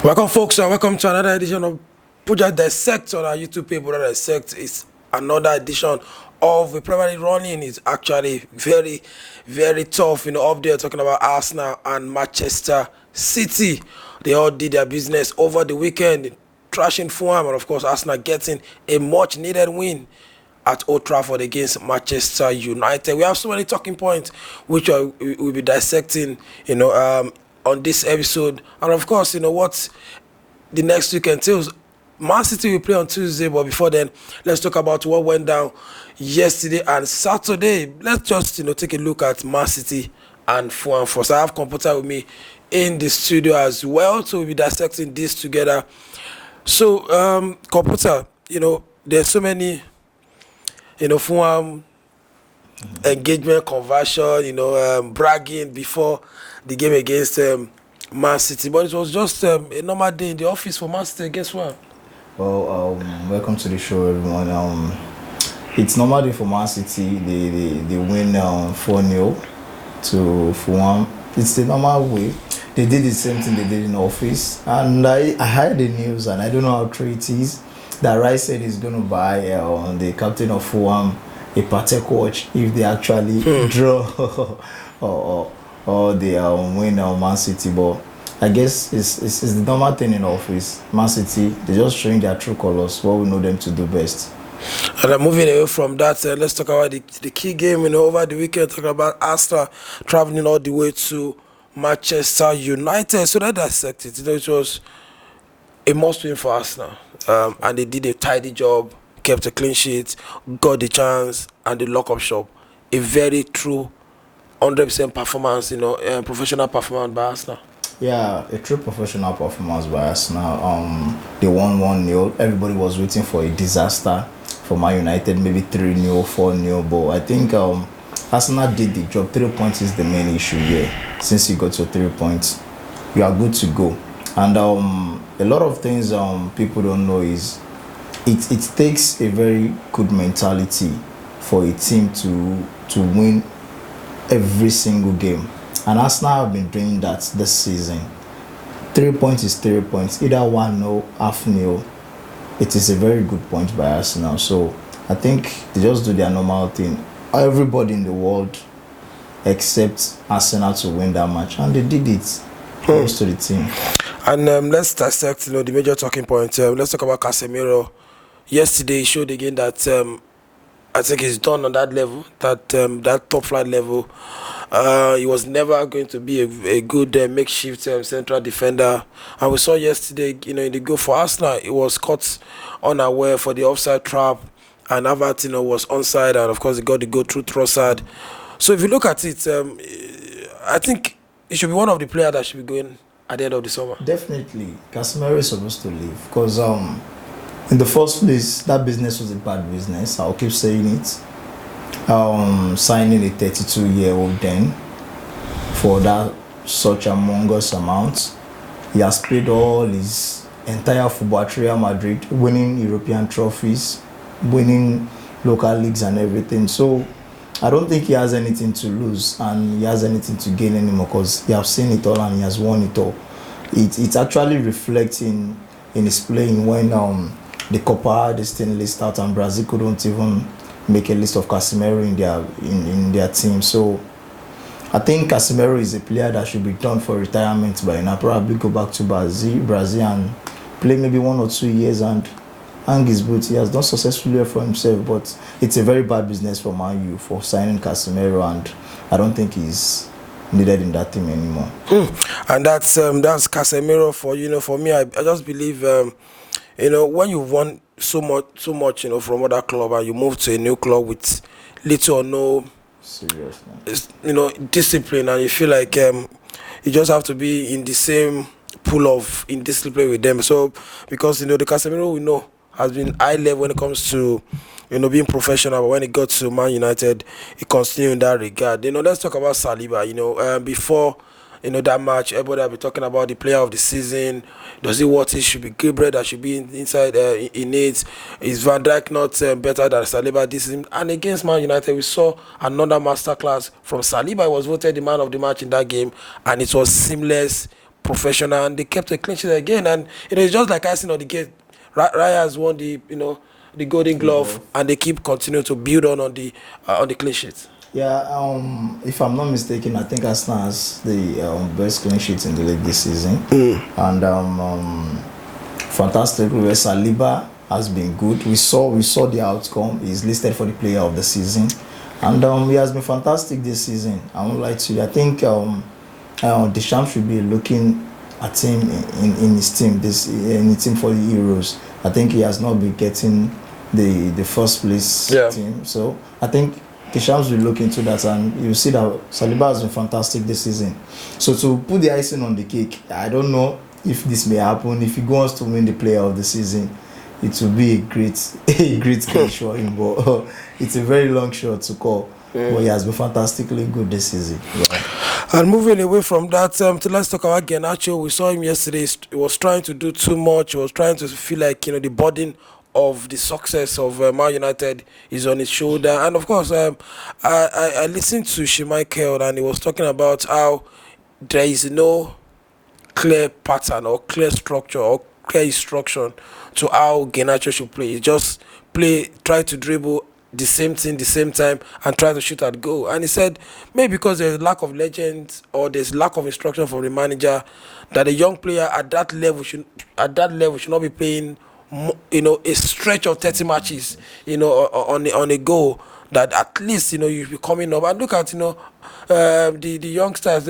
Welcome, folks, and welcome to another edition of Project Dissect on our YouTube page. Project Dissect is another edition of the Premier League running. It's actually very, very tough. Up there talking about Arsenal and Manchester City. They all did their business over the weekend, trashing Fulham, and of course, Arsenal getting a much-needed win at Old Trafford against Manchester United. We have so many talking points which we'll be dissecting, on this episode. And of course, what the next week entails. Man City will play on Tuesday, but before then, let's talk about what went down yesterday and Saturday. Let's just, take a look at Man City and Fulham first. I have Computer with me in the studio as well, so we'll be dissecting this together. So, Computer, there's so many, Fulham engagement, conversion, bragging before the game against Man City, but it was just a normal day in the office for Man City. Guess what? Well, welcome to the show, everyone. It's normal day for Man City. They win 4-0 to Fulham. It's the normal way. They did the same thing they did in the office, and I heard the news, and I don't know how true it is, that Rice said he's going to buy the captain of Fulham a Patek watch if they actually draw or they win Man City. But I guess it's the normal thing in the office. Man City, they're just showing their true colors, what we know them to do best. And moving away from that, let's talk about the key game. Over the weekend, talking about Arsenal traveling all the way to Manchester United. So that dissect it. It was a must-win for Arsenal, and they did a tidy job, kept a clean sheet, got the chance, and the lock-up shop. A very true 100% performance, professional performance by Arsenal. Yeah, a true professional performance by Arsenal. They won 1-0. Everybody was waiting for a disaster for Man United, maybe 3-0, 4-0. But I think Arsenal did the job. 3 points is the main issue here. Since you got to 3 points, you are good to go. And a lot of things people don't know is it takes a very good mentality for a team to win every single game, and Arsenal have been doing that this season. 3 points is 3 points, either 1-0, half-0. It is a very good point by Arsenal. So I think they just do their normal thing. Everybody in the world except Arsenal to win that match, and they did it. Close to the team. And let's dissect, the major talking point. Let's talk about Casimiro. Yesterday, he showed again that I think he's done on that level, that top flight level. He was never going to be a good makeshift central defender. And we saw yesterday, in the goal for Arsenal, he was caught unaware for the offside trap, and Havertz, was onside, and of course he got the goal through Trossard. So if you look at it, I think he should be one of the players that should be going at the end of the summer. Definitely, Casimiro is supposed to leave because in the first place, that business was a bad business. I'll keep saying it. Signing a 32-year-old then for that such a humongous amount. He has played all his entire football at Real Madrid, winning European trophies, winning local leagues and everything. So I don't think he has anything to lose and he has anything to gain anymore because he has seen it all and he has won it all. It actually reflects in his playing when the Copa, the Stanley list out, and Brazil couldn't even make a list of Casimiro in their team. So I think Casimiro is a player that should be done for retirement by now. Probably go back to Brazil and play maybe 1 or 2 years and hang his boots. He has done successfully for himself, but it's a very bad business for Man U for signing Casimiro, and I don't think he's needed in that team anymore. And that's Casemiro for me. I just believe when you've won so much from other club and you move to a new club with little or no seriousness, discipline, and you feel like you just have to be in the same pool of indiscipline with them. So because the Casemiro we know has been high level when it comes to being professional, but when it got to Man United, it continued in that regard. Let's talk about Saliba. Before that match, everybody will be talking about the player of the season. Does it what it should be Gabriel that should be inside in it? Is Van Dijk not better than Saliba this season? And against Man United, we saw another masterclass from Saliba. He was voted the man of the match in that game, and it was seamless professional, and they kept a clean sheet again. And it's just like icing on the cake. Raya has won the the Golden Glove, and they keep continuing to build on the clean sheet. Yeah, if I'm not mistaken, I think Arsenal has the best clean sheet in the league this season. And fantastic. Where Saliba has been good. We saw the outcome. He's listed for the player of the season, and he has been fantastic this season. I won't lie to you. I think Deschamps should be looking at him in his team in the team for the Euros. I think he has not been getting the first place team. So I think Deschamps will look into that, and you see that Saliba has been fantastic this season. So to put the icing on the cake, I don't know if this may happen. If he goes to win the player of the season, it will be a great case for him. But it's a very long shot to call. But he has been fantastically good this season. Yeah. And moving away from that, let's talk about Garnacho. We saw him yesterday. He was trying to do too much. He was trying to feel like the burden of the success of Man United is on his shoulder. And of course, I listened to Schmeichel, and he was talking about how there is no clear pattern or clear structure or clear instruction to how Garnacho should play. He just try to dribble the same thing the same time and try to shoot at goal. And he said maybe because there's lack of legends or there's lack of instruction from the manager, that a young player at that level should not be playing a stretch of 30 matches on a goal, that at least you'll be coming up. And look at the youngsters,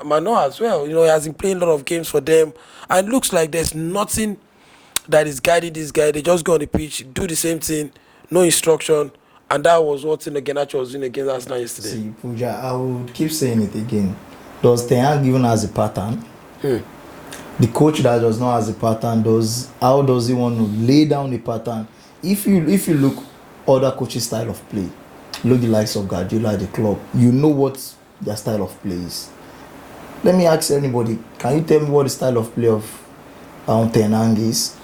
Mano as well. He has been playing a lot of games for them, and it looks like there's nothing that is guiding this guy. They just go on the pitch, do the same thing, no instruction. And that was what Garnacho was doing against Arsenal yesterday. See, Puja, I would keep saying it again. Does Ten Hag given us a pattern? The coach that does not has a pattern, how does he want to lay down a pattern? If you look other coaches' style of play, look the likes of Guardiola at the club, you know what their style of play is. Let me ask anybody, can you tell me what the style of play of Ten Hag is?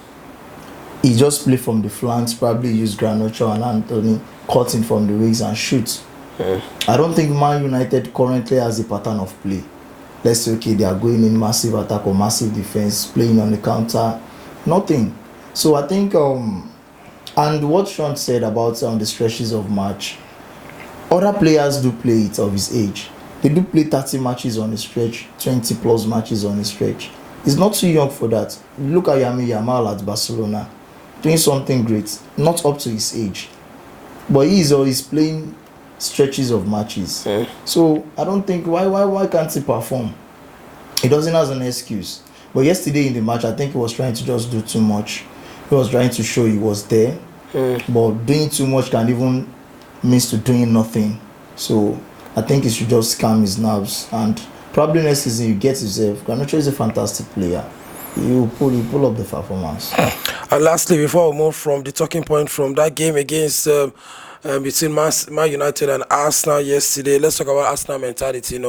He just play from the flanks, probably use Garnacho and Anthony, cutting from the wings and shoot. I don't think Man United currently has a pattern of play. Let's say, okay, they are going in massive attack or massive defense, playing on the counter, nothing. So I think, and what Sean said about the stretches of match, other players do play it of his age. They do play 30 matches on a stretch, 20 plus matches on a stretch. He's not too young for that. Look at Lamine Yamal at Barcelona, doing something great, not up to his age. But he is always playing stretches of matches. So I don't think why can't he perform? He doesn't have an excuse. But yesterday in the match, I think he was trying to just do too much. He was trying to show he was there. But doing too much can even means to doing nothing. So I think he should just calm his nerves, and probably next season you get himself. Garnacho is a fantastic player. You pull up the performance. And lastly, before we move from the talking point from that game against between Man United and Arsenal yesterday, let's talk about Arsenal mentality.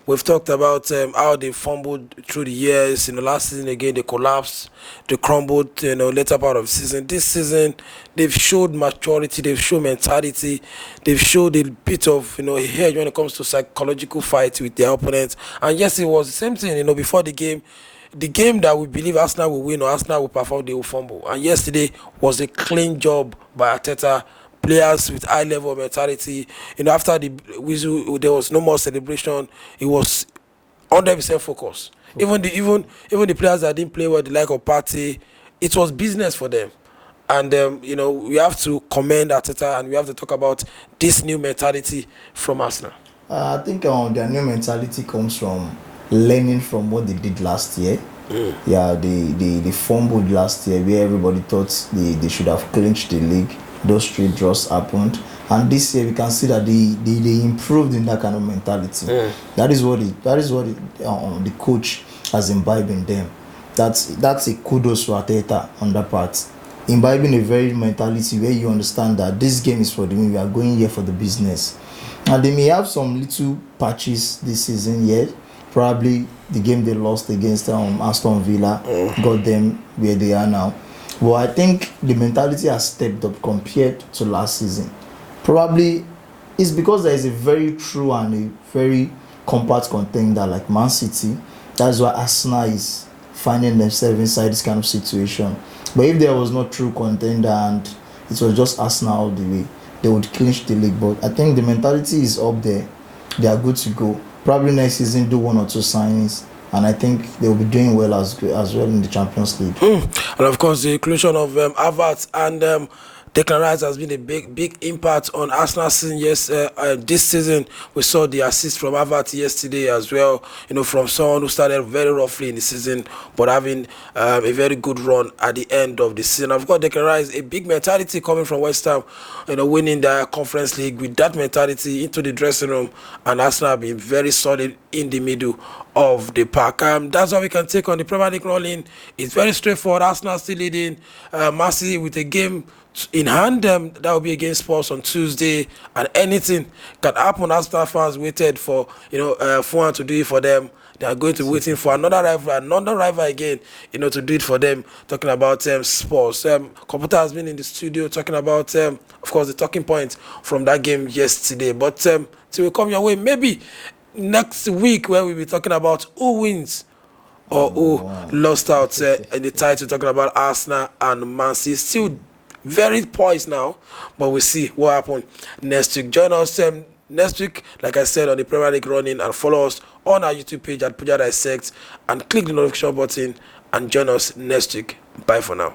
We've talked about how they fumbled through the years. Last season again they collapsed, they crumbled. Later part of the season. This season they've showed maturity, they've shown mentality, they've showed a bit of a hedge when it comes to psychological fight with their opponents. And yes, it was the same thing. Before the game that we believe Arsenal will win or Arsenal will perform, they will fumble. And yesterday was a clean job by Arteta. Players with high level of mentality. After the whistle, there was no more celebration. It was 100% focus. Even the players that didn't play well, the like of Partey, it was business for them. And we have to commend Arteta, and we have to talk about this new mentality from Arsenal. I think their new mentality comes from learning from what they did last year. Yeah, they fumbled last year where everybody thought they should have clinched the league. Those 3 draws happened, and this year we can see that they improved in that kind of mentality. That is what the coach has imbibed in them. That's a kudos to Arteta on that part, imbibing a very mentality where you understand that this game is for the win. We are going here for the business, and they may have some little patches this season yet. Probably the game they lost against Aston Villa got them where they are now. But I think the mentality has stepped up compared to last season. Probably it's because there is a very true and a very compact contender like Man City That's why Arsenal is finding themselves inside this kind of situation. But if there was no true contender and it was just Arsenal all the way, they would clinch the league. But I think the mentality is up there. They are good to go. Probably next season do 1 or 2 signings, and I think they will be doing well as well in the Champions League. And of course, the inclusion of Havertz and Declan Rice has been a big impact on Arsenal season. Yes, this season we saw the assist from Havertz yesterday as well. You know, from someone who started very roughly in the season, but having a very good run at the end of the season. Of course, Declan Rice, a big mentality coming from West Ham. You know, winning the Conference League with that mentality into the dressing room, and Arsenal being very solid in the middle of the pack. That's what we can take on the Premier League rolling. It's very straightforward. Arsenal still leading Man City with a game in hand. That will be against Spurs on Tuesday, and anything can happen. Arsenal fans waited for Fuan to do it for them. They are going to waiting for another rival again, to do it for them. Talking about Spurs. Computer has been in the studio talking about, of course, the talking point from that game yesterday. But till we come your way, maybe next week where we'll be talking about who wins or who lost out in the title, talking about Arsenal and Man City. Still very poised now, but we'll see what happens next week. Join us next week, like I said, on the Premier League running, and follow us on our YouTube page at Puja Dissect, and click the notification button and join us next week. Bye for now.